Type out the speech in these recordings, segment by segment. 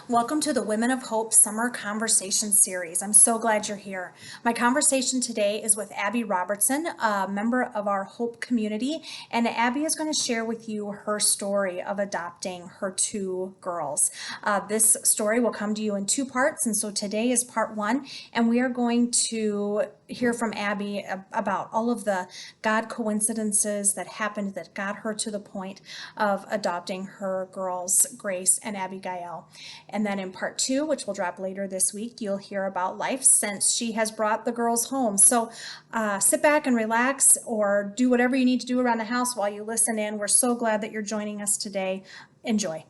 Welcome to the Women of Hope Summer Conversation Series. I'm so glad you're here. My conversation today is with Abbey Robertson, a member of our Hope community, and Abbey is going to share with you her story of adopting her two girls. This story will come to you in two parts, and so today is part one, and we are going to hear from Abbey about all of the God coincidences that happened that got her to the point of adopting her girls, Grace and Abigail. And then in part two, which will drop later this week, you'll hear about life since she has brought the girls home. So sit back and relax or do whatever you need to do around the house while you listen in. We're so glad that you're joining us today. Enjoy.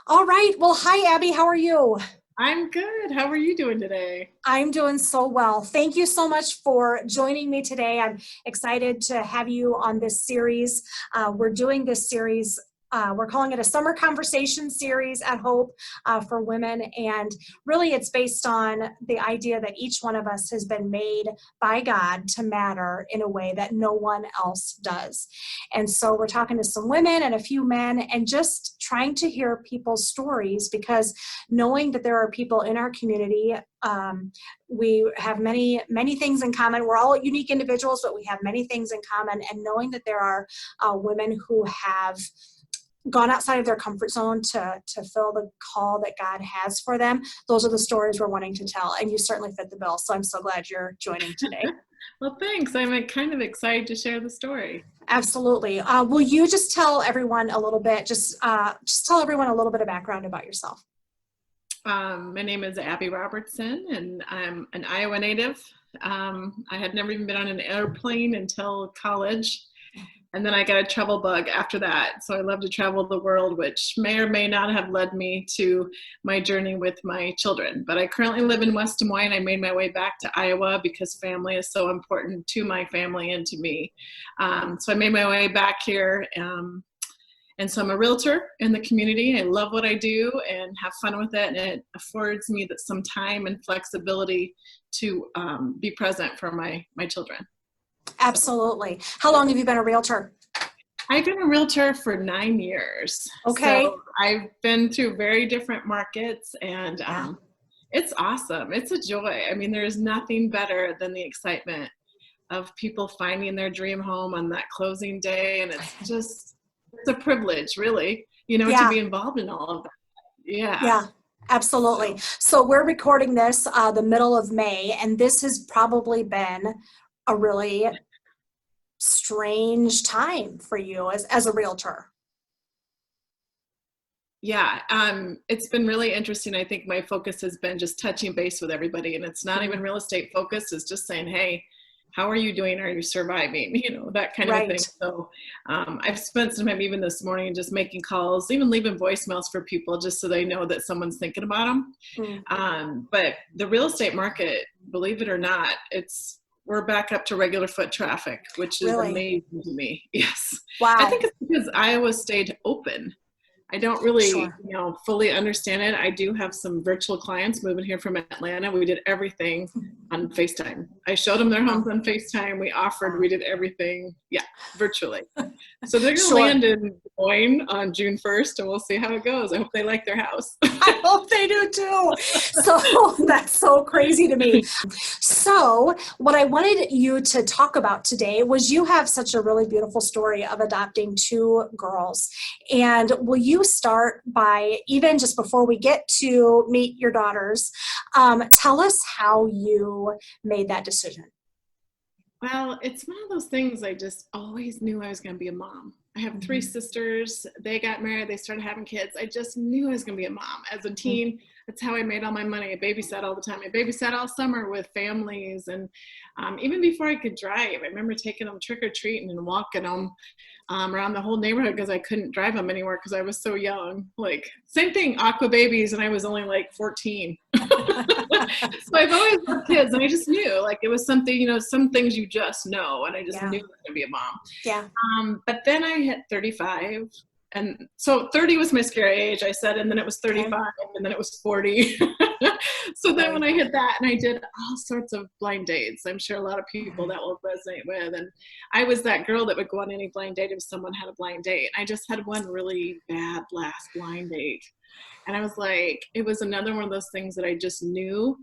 All right. Well, hi, Abbey. How are you? I'm good. How are you doing today? I'm doing so well. Thank you so much for joining me today. I'm excited to have you on this series. We're doing this series. We're calling it a summer conversation series at Hope for women. And really it's based on the idea that each one of us has been made by God to matter in a way that no one else does. And so we're talking to some women and a few men and just trying to hear people's stories, because knowing that there are people in our community, we have many things in common. We're all unique individuals, but we have many things in common. And knowing that there are women who have gone outside of their comfort zone to fill the call that God has for them. Those are the stories we're wanting to tell, and you certainly fit the bill. So I'm so glad you're joining today. Well, thanks. I'm kind of excited to share the story. Absolutely. Will you just tell everyone a little bit, just tell everyone a little bit of background about yourself? My name is Abbey Robertson, and I'm an Iowa native. I had never even been on an airplane until college. And then I got a travel bug after that. So I love to travel the world, which may or may not have led me to my journey with my children. But I currently live in West Des Moines. I made my way back to Iowa because family is so important to my family and to me. So I made my way back here. And so I'm a realtor in the community. I love what I do and have fun with it. And it affords me some time and flexibility to be present for my children. Absolutely. How long have you been a realtor? I've been a realtor for 9 years. Okay. So I've been through very different markets, and it's awesome. It's a joy. I mean, there's nothing better than the excitement of people finding their dream home on that closing day. And it's a privilege, really, to be involved in all of that. Yeah. Absolutely. So we're recording this the middle of May, and this has probably been a really strange time for you as a realtor. Yeah, it's been really interesting. I think my focus has been just touching base with everybody, and it's not even real estate focused. It's just saying, hey, how are you doing? Are you surviving? That kind of a thing. So I've spent some time even this morning just making calls, even leaving voicemails for people just so they know that someone's thinking about them. But the real estate market, believe it or not, we're back up to regular foot traffic, which is amazing to me. Yes. Wow. I think it's because Iowa stayed open. I don't really, fully understand it. I do have some virtual clients moving here from Atlanta. We did everything on FaceTime. I showed them their homes on FaceTime. We did everything, virtually. So they're going to land in Des Moines on June 1st, and we'll see how it goes. I hope they like their house. I hope they do too. So that's so crazy to me. So what I wanted you to talk about today was you have such a really beautiful story of adopting two girls. And will you start by, even just before we get to meet your daughters, tell us how you made that decision? Well, it's one of those things I just always knew I was going to be a mom. I have three sisters. They got married. They started having kids. I just knew I was going to be a mom. As a teen, that's how I made all my money. I babysat all the time. I babysat all summer with families. And even before I could drive, I remember taking them trick-or-treating and walking them around the whole neighborhood because I couldn't drive them anywhere because I was so young. Like, same thing, aqua babies, and I was only like 14. So I've always loved kids, and I just knew, like, it was something, some things you just know, and I just knew I was going to be a mom. Yeah. But then I hit 35, and so 30 was my scary age, I said, and then it was 35, and then it was 40. So then when I hit that, and I did all sorts of blind dates, I'm sure a lot of people that will resonate with. And I was that girl that would go on any blind date if someone had a blind date. I just had one really bad last blind date. And I was like, it was another one of those things that I just knew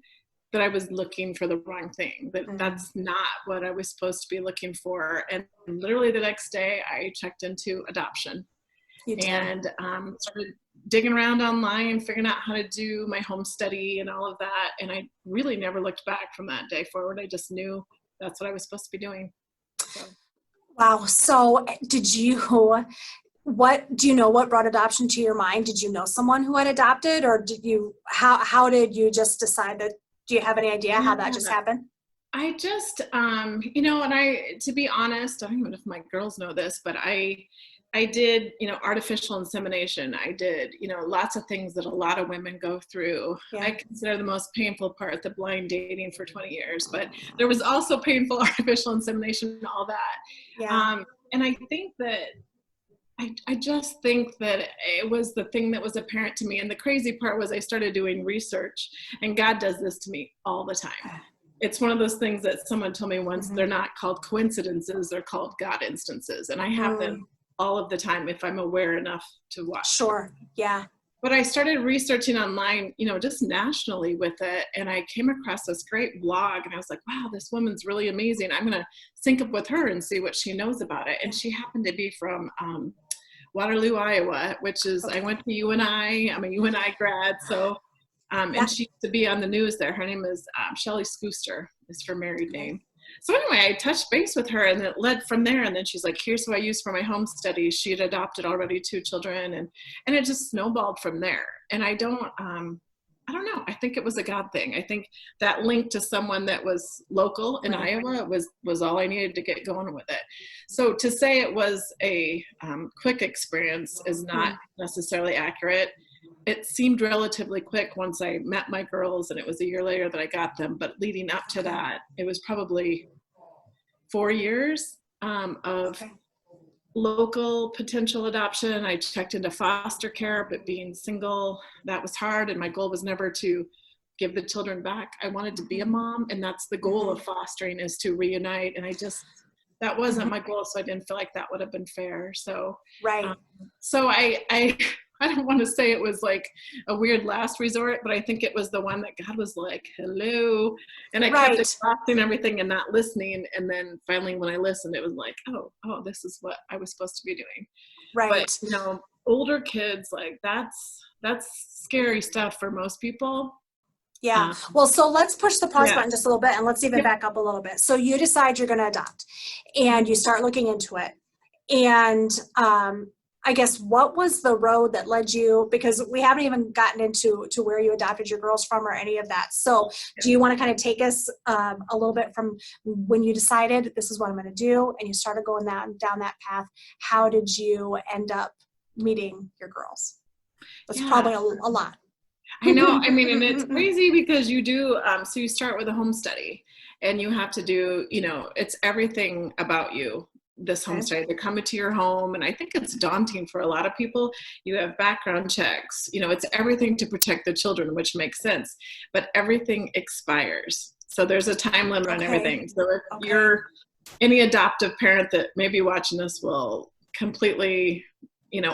that I was looking for the wrong thing, that that's not what I was supposed to be looking for. And literally the next day I checked into adoption and started digging around online, figuring out how to do my home study and all of that. And I really never looked back from that day forward. I just knew that's what I was supposed to be doing. So. Wow. So do you know what brought adoption to your mind? Did you know someone who had adopted, or how did you just decide that? Do you have any idea how that just happened? I just, and to be honest, I don't even know if my girls know this, but I did, artificial insemination. I did, lots of things that a lot of women go through. Yeah. I consider the most painful part the blind dating for 20 years, but there was also painful artificial insemination and all that. Yeah. And I think that I just think that it was the thing that was apparent to me. And the crazy part was I started doing research, and God does this to me all the time. It's one of those things that someone told me once, they're not called coincidences, they're called God instances. And I have them all of the time if I'm aware enough to watch. Sure. Yeah. But I started researching online, just nationally with it. And I came across this great blog, and I was like, wow, this woman's really amazing. I'm going to sync up with her and see what she knows about it. And she happened to be from Waterloo, Iowa, which is, I went to UNI. I'm a UNI grad. So, and she used to be on the news there. Her name is Shelley Scooster is her married name. So anyway, I touched base with her, and it led from there. And then she's like, here's who I use for my home studies. She had adopted already 2 children, and it just snowballed from there. And I don't know. I think it was a God thing. I think that link to someone that was local in Iowa was all I needed to get going with it. So to say it was a quick experience is not necessarily accurate. It seemed relatively quick once I met my girls, and it was a year later that I got them. But leading up to that, it was probably 4 years of local potential adoption. I checked into foster care, but being single, that was hard. And my goal was never to give the children back. I wanted to be a mom, and that's the goal of fostering, is to reunite. And that wasn't my goal. So I didn't feel like that would have been fair. So, so I don't want to say it was like a weird last resort, but I think it was the one that God was like, hello. And I kept exhausting everything and not listening. And then finally, when I listened, it was like, oh, this is what I was supposed to be doing. Right. But, older kids, like that's scary stuff for most people. Yeah. Well, so let's push the pause button just a little bit, and let's even back up a little bit. So you decide you're going to adopt, and you start looking into it. And, I guess, what was the road that led you, because we haven't even gotten into where you adopted your girls from or any of that. So do you want to kind of take us a little bit from when you decided this is what I'm going to do, and you started going down that path? How did you end up meeting your girls? That's probably a lot. I know. I mean, and it's crazy because you do, so you start with a home study, and you have to do, it's everything about you. This home study, they're coming to your home, and I think it's daunting for a lot of people. You have background checks, it's everything to protect the children, which makes sense, but everything expires. So there's a time limit on everything. So if you're any adoptive parent that may be watching this will completely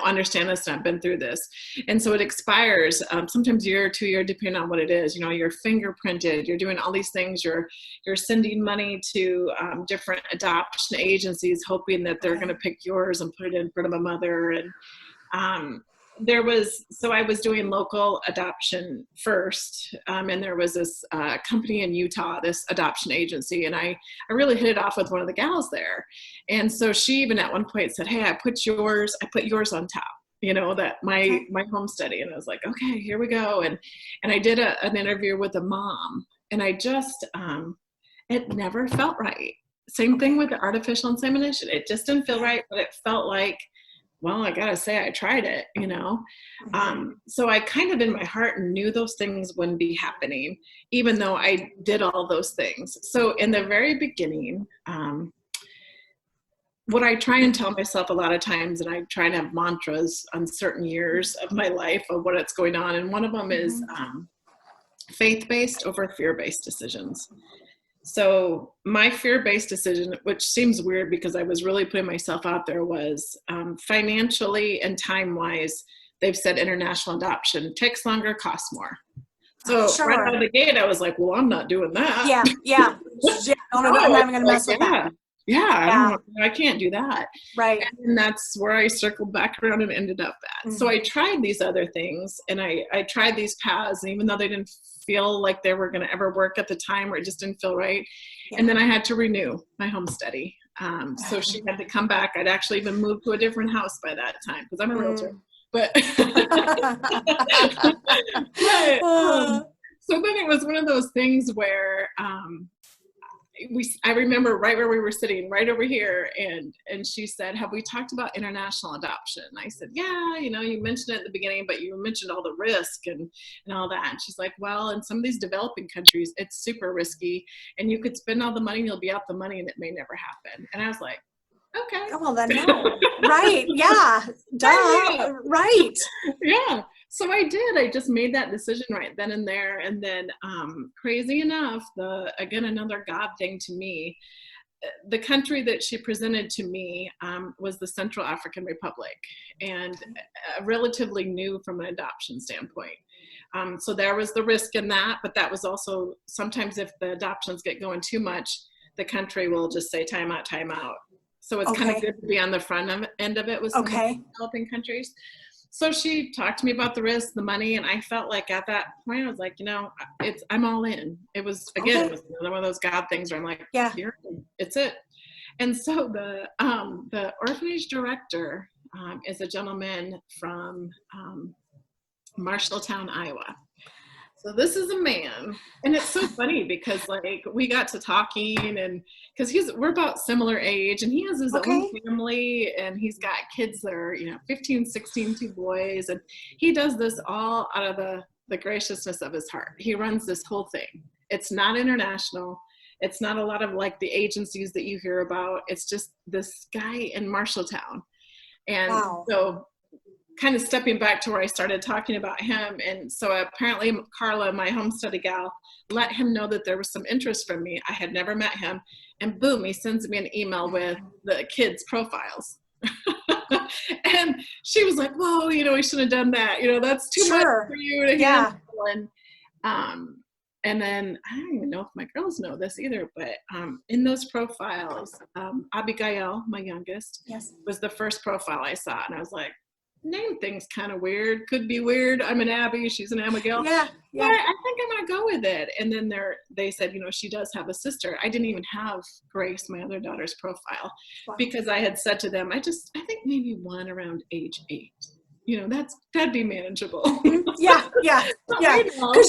understand this, and I've been through this. And so it expires, sometimes a year or 2 years, depending on what it is. You're fingerprinted, you're doing all these things, you're sending money to different adoption agencies, hoping that they're going to pick yours and put it in front of a mother. And so I was doing local adoption first, and there was this company in Utah, this adoption agency, and I really hit it off with one of the gals there. And so she even at one point said, hey, I put yours on top, that my home study. And I was like, okay, here we go. And I did an interview with a mom, and I just, it never felt right. Same thing with the artificial insemination. It just didn't feel right, but it felt like, well, I gotta say, I tried it, So I kind of in my heart knew those things wouldn't be happening, even though I did all those things. So in the very beginning, what I try and tell myself a lot of times, and I try and have mantras on certain years of my life of what it's going on. And one of them is faith-based over fear-based decisions. So my fear-based decision, which seems weird because I was really putting myself out there, was financially and time-wise, they've said international adoption takes longer, costs more. So right out of the gate, I was like, well, I'm not doing that. Yeah. No, I'm not even going to mess with that. Yeah, I can't do that. Right. And that's where I circled back around and ended up at. So I tried these other things, and I tried these paths, and even though they didn't feel like they were going to ever work at the time, or it just didn't feel right. And then I had to renew my home study. So she had to come back. I'd actually even moved to a different house by that time because I'm a realtor. But, so then it was one of those things where I remember right where we were sitting, right over here, and she said, have we talked about international adoption? And I said, yeah, you mentioned it at the beginning, but you mentioned all the risk and all that. And she's like, well, in some of these developing countries, it's super risky, and you could spend all the money and you'll be out the money and it may never happen. And I was like, okay. Oh, well, then no. Right. Yeah. Duh. Right. Yeah. So I did. I just made that decision right then and there. And then crazy enough, again, another God thing to me, the country that she presented to me was the Central African Republic, and relatively new from an adoption standpoint. So there was the risk in that, but that was also sometimes if the adoptions get going too much, the country will just say time out, time out. So it's kind of good to be on the front end of it with some of the developing countries. So she talked to me about the risk, the money, and I felt like at that point, I was like, I'm all in. It was, again, it was one of those God things where I'm like, it's it. And so the orphanage director is a gentleman from Marshalltown, Iowa. So this is a man, and it's so funny because like we got to talking, and because we're about similar age, and he has his own family, and he's got kids that are 15, 16, 2 boys, and he does this all out of the graciousness of his heart. He runs this whole thing. It's not international. It's not a lot of like the agencies that you hear about. It's just this guy in Marshalltown, and so kind of stepping back to where I started talking about him. And so apparently Carla, my home study gal, let him know that there was some interest from me. I had never met him, and boom, he sends me an email with the kids' profiles. And she was like, whoa, we shouldn't have done that. That's too much for you to handle. And then I don't even know if my girls know this either, but in those profiles, Abigail, my youngest, was the first profile I saw. And I was like, name thing's kind of weird, could be weird. I'm an Abby, she's an Abigail. But I think I'm gonna go with it. And then they said, she does have a sister. I didn't even have Grace, my other daughter's profile, because I had said to them, I think maybe one around age 8. That'd be manageable. Because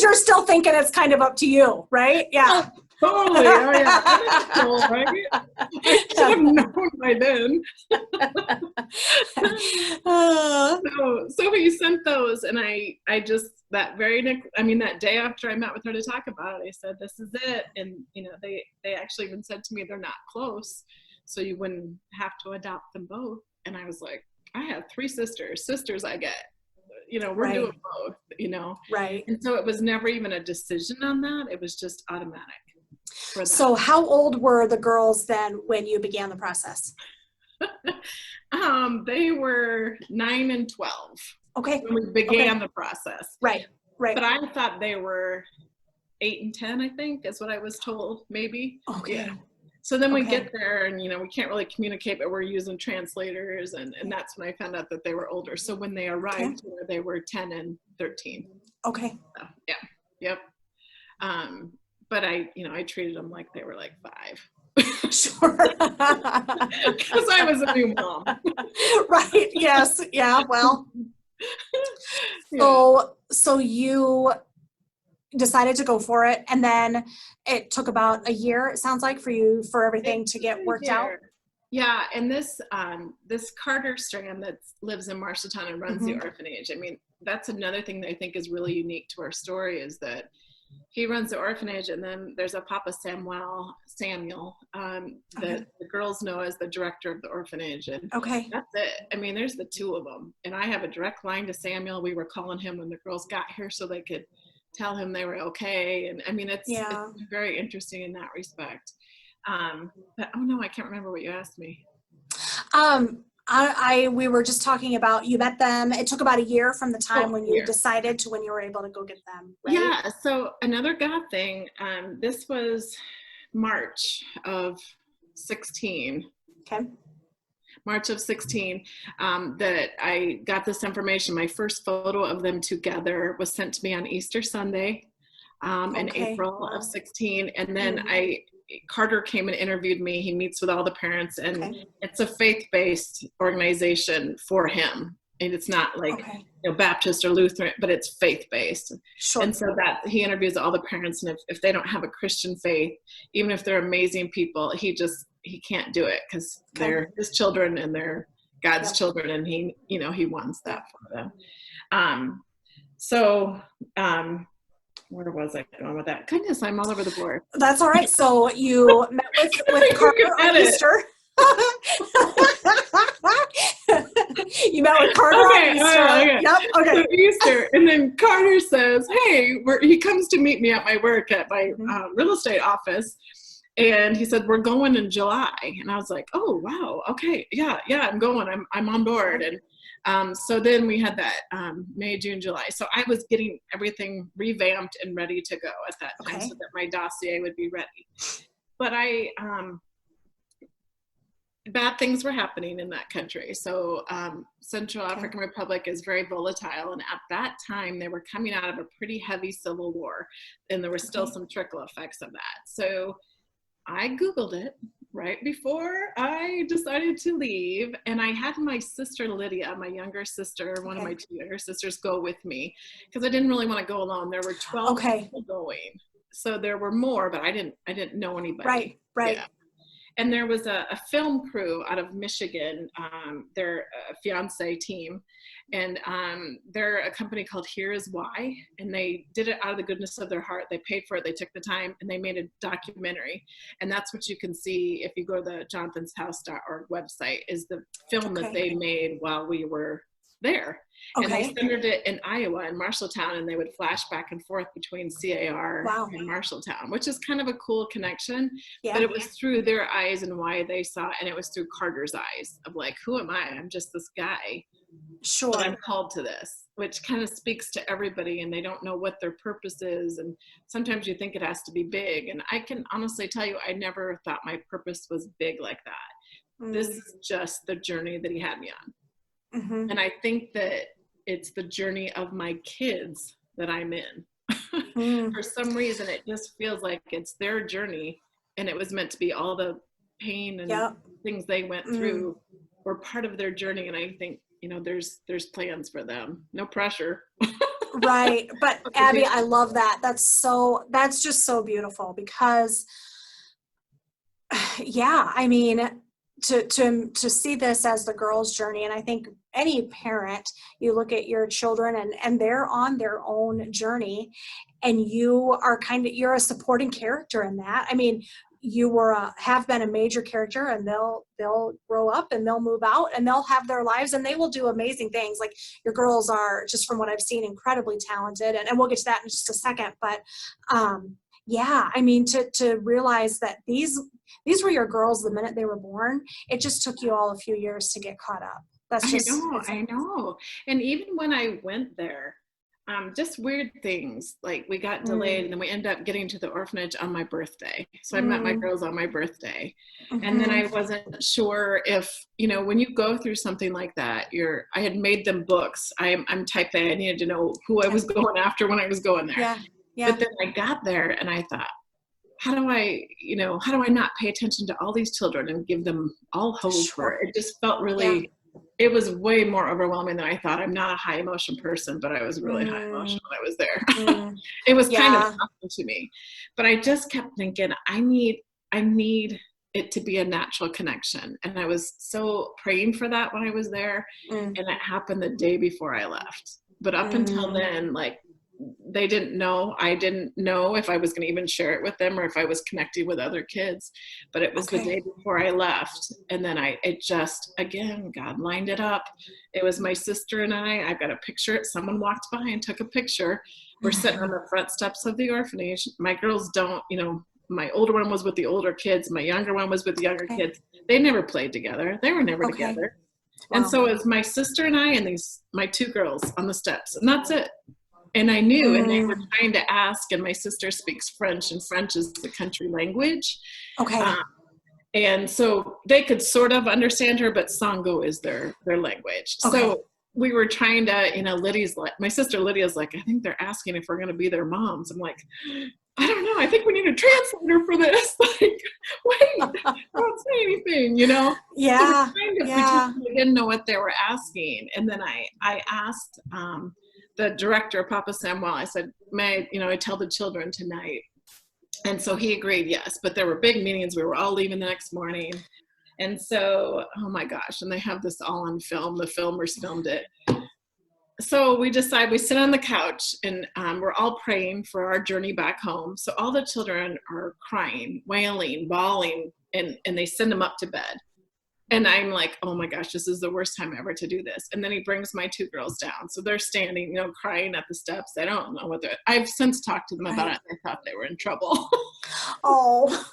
you're still thinking it's kind of up to you, right? Yeah. Totally. Oh, yeah. That's cool, right? I should have known by then. So he sent those, and I just, that day after I met with her to talk about it, I said, this is it. And, they actually even said to me, they're not close, so you wouldn't have to adopt them both. And I was like, I have 3 sisters I get. We're doing both, Right. And so it was never even a decision on that. It was just automatic. So how old were the girls then when you began the process? They were 9 and 12. Okay. When we began the process. Right. But I thought they were 8 and 10, I think, is what I was told, maybe. Okay. Yeah. So then we get there, and we can't really communicate, but we're using translators, and that's when I found out that they were older. So when they arrived here, they were 10 and 13. Okay. So, yeah. Yep. But I treated them like they were like 5. Sure. Because I was a new mom. Right. Yes. Yeah. Well. So you decided to go for it, and then it took about a year, it sounds like, for everything to get worked out. Yeah, and this Carter Strand that lives in Marshalltown and runs the orphanage, that's another thing that I think is really unique to our story, is that he runs the orphanage, and then there's a Papa Samuel, that the girls know as the director of the orphanage, and Okay. that's it. I mean, there's the two of them, and I have a direct line to Samuel. We were calling him when the girls got here so they could tell him they were okay, and I mean, it's very interesting in that respect. But oh no, I can't remember what you asked me. We were just talking about, you met them. It took about a year from the time when you decided to when you were able to go get them, right? Yeah. So another God thing, this was March of 16. Okay. March of 16, that I got this information. My first photo of them together was sent to me on Easter Sunday, in April of 16. And then Carter came and interviewed me. He meets with all the parents, and it's a faith-based organization for him. And it's not like Baptist or Lutheran, but it's faith-based. Sure. And so that he interviews all the parents, and if they don't have a Christian faith, even if they're amazing people, he can't do it because they're his children and they're God's children, and he wants that for them. Where was I going with that? Goodness, I'm all over the board. That's all right. So you met with Carter on Easter. You met with Carter on Easter. Okay. Yep. Okay. So Easter, and then Carter says, "Hey," he comes to meet me at my work at my real estate office, and he said, "We're going in July," and I was like, "Oh wow, okay, yeah, I'm going. I'm on board." And so then we had that May, June, July. So I was getting everything revamped and ready to go at that time, so that my dossier would be ready. But bad things were happening in that country. So Central African Republic is very volatile. And at that time, they were coming out of a pretty heavy civil war, and there were still some trickle effects of that. So I Googled it right before I decided to leave. And I had my sister, Lydia, my younger sister, one of my two younger sisters, go with me because I didn't really want to go alone. There were 12 people going. So there were more, but I didn't know anybody. Right. Yeah. And there was a film crew out of Michigan, their fiance team, and they're a company called Here Is Why, and they did it out of the goodness of their heart. They paid for it, they took the time, and they made a documentary. And that's what you can see if you go to the jonathans.house.org website, is the film that they made while we were there. And they centered it in Iowa, in Marshalltown, and they would flash back and forth between CAR and Marshalltown, which is kind of a cool connection. But it was through their eyes and why they saw it, and it was through Carter's eyes of like, who am I? I'm just this guy. Sure. But I'm called to this, which kind of speaks to everybody, and they don't know what their purpose is. And sometimes you think it has to be big. And I can honestly tell you, I never thought my purpose was big like that. This is just the journey that he had me on. And I think that it's the journey of my kids that I'm in. For some reason, it just feels like it's their journey, and it was meant to be. All the pain and things they went through were part of their journey. And I think, there's plans for them. No pressure. Right. But Abby, I love that. That's just so beautiful because, I mean, to see this as the girl's journey. And I think any parent, you look at your children and they're on their own journey, and you're a supporting character in that. I mean, you have been a major character, and they'll grow up and they'll move out and they'll have their lives and they will do amazing things. Like, your girls are, just from what I've seen, incredibly talented, and we'll get to that in just a second. But I mean, to realize that these were your girls the minute they were born. It just took you all a few years to get caught up. I know. And even when I went there, just weird things, like we got delayed and then we ended up getting to the orphanage on my birthday. So I met my girls on my birthday. And then I wasn't sure if, when you go through something like that, I had made them books. I'm type A. I needed to know who I was going after when I was going there. But then I got there and I thought, how do I not pay attention to all these children and give them all hope? It just felt really, it was way more overwhelming than I thought. I'm not a high emotion person, but I was really high emotion when I was there. It was kind of awesome to me, but I just kept thinking, I need it to be a natural connection. And I was so praying for that when I was there. And it happened the day before I left. But up until then, like, they didn't know. I didn't know if I was going to even share it with them or if I was connecting with other kids. But it was the day before I left. And then it just, again, God lined it up. It was my sister and I've got a picture. Someone walked by and took a picture. We're sitting on the front steps of the orphanage. My girls don't, my older one was with the older kids. My younger one was with the younger kids. They never played together. They were never together. Wow. And so it was my sister and I and my two girls on the steps, and that's it. And I knew, and they were trying to ask, and my sister speaks French, and French is the country language. And so they could sort of understand her, but Sango is their language. So we were trying to, my sister Lydia's like, I think they're asking if we're going to be their moms. I'm like, I don't know. I think we need a translator for this. Like, wait, don't say anything, Yeah. So we didn't know what they were asking. And then I asked the director, Papa Samuel, I said, may I tell the children tonight? And so he agreed, yes. But there were big meetings. We were all leaving the next morning. And so, oh my gosh, and they have this all on film. The filmers filmed it. So we decide, we sit on the couch and we're all praying for our journey back home. So all the children are crying, wailing, bawling, and they send them up to bed. And I'm like, oh my gosh, this is the worst time ever to do this. And then he brings my two girls down. So they're standing, crying at the steps. I don't know what I've since talked to them about it. I thought they were in trouble. Oh.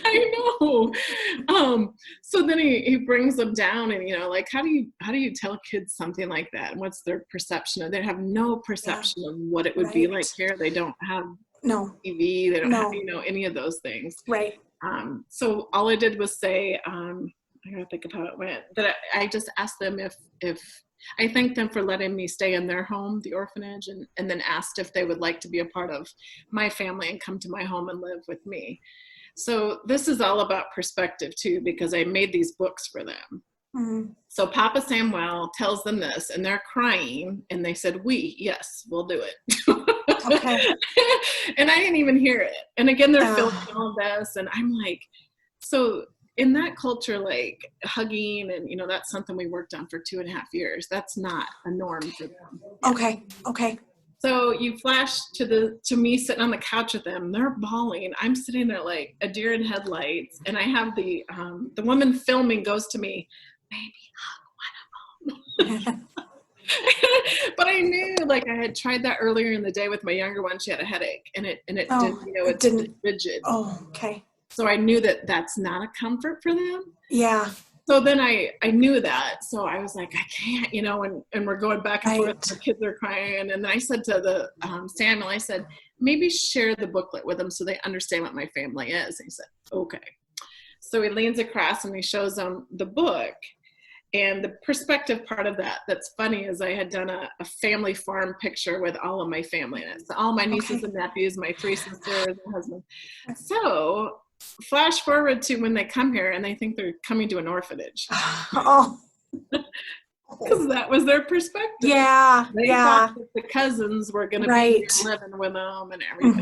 I know. So then he brings them down and, how do you tell kids something like that? And what's their perception of, they have no perception of what it would be like here. They don't have TV. They don't have, any of those things. Right. So all I did was say, I gotta think of how it went, that I just asked them if I thanked them for letting me stay in their home, the orphanage, and then asked if they would like to be a part of my family and come to my home and live with me. So this is all about perspective too, because I made these books for them. Mm-hmm. So Papa Samuel tells them this and they're crying and they said, yes, we'll do it. Okay. And I didn't even hear it. And again, they're filming all this and I'm like, so in that culture, like hugging and, that's something we worked on for 2.5 years. That's not a norm for them. Okay. So you flash to me sitting on the couch with them. They're bawling. I'm sitting there like a deer in headlights. And I have the woman filming goes to me, baby, hug one of them. But I knew, like I had tried that earlier in the day with my younger one. She had a headache and it didn't, it's rigid. Oh, okay. So I knew that that's not a comfort for them. Yeah. So then I knew that. So I was like, I can't, and we're going back and forth. The kids are crying. And then I said to the Samuel, I said, maybe share the booklet with them so they understand what my family is. And he said, okay. So he leans across and he shows them the book. And the perspective part of that's funny is I had done a family farm picture with all of my family in it. So all my nieces and nephews, my 3 sisters, my husband. So flash forward to when they come here and they think they're coming to an orphanage. Oh. Because that was their perspective. Yeah. They thought that the cousins were going to be living with them and everything.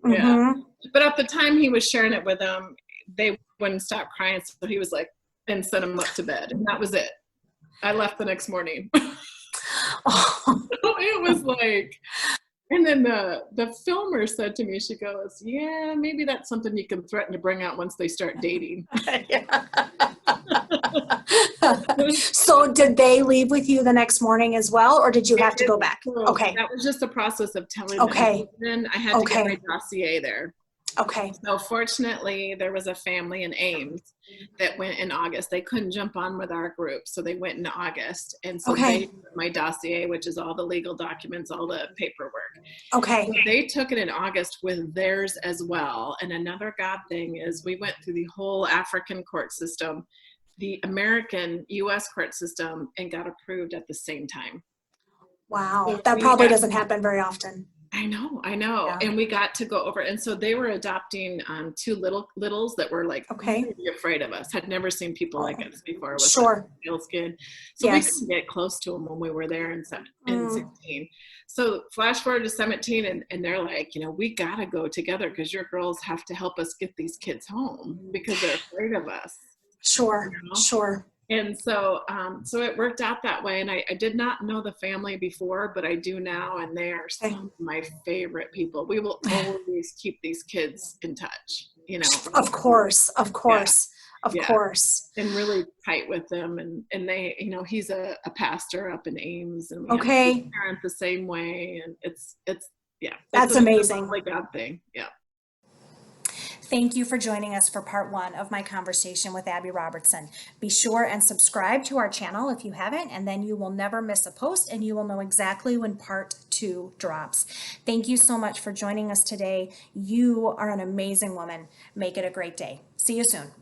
Mm-hmm. Yeah. Mm-hmm. But at the time he was sharing it with them, they wouldn't stop crying. So he was like, and sent them up to bed. And that was it. I left the next morning. Oh. It was like, and then the filmer said to me, she goes, yeah, maybe that's something you can threaten to bring out once they start dating. So did they leave with you the next morning as well, or did you have to go back? Okay. That was just the process of telling them. Then I had to get my dossier there. Okay. So fortunately, there was a family in Ames that went in August. They couldn't jump on with our group, so they went in August. And so they took my dossier, which is all the legal documents, all the paperwork. Okay. So they took it in August with theirs as well. And another God thing is we went through the whole African court system, the American U.S. court system, and got approved at the same time. Wow. So that probably doesn't happen very often. I know. Yeah. And we got to go over. And so they were adopting 2 littles that were like really afraid of us, had never seen people like us before with pale skin. So we couldn't get close to them when we were there in 16. So flash forward to 17 and they're like, we got to go together because your girls have to help us get these kids home because they're afraid of us. Sure. And so, so it worked out that way. And I did not know the family before, but I do now. And they are some of my favorite people. We will always keep these kids in touch, you know. Of course, of course, of Yeah. course. And really tight with them. And they, you know, he's a pastor up in Ames, and we have Okay. parents the same way. And it's, yeah. That's It's amazing. a lovely God thing. Yeah. Thank you for joining us for part 1 of my conversation with Abbey Robertson. Be sure and subscribe to our channel if you haven't, and then you will never miss a post and you will know exactly when part 2 drops. Thank you so much for joining us today. You are an amazing woman. Make it a great day. See you soon.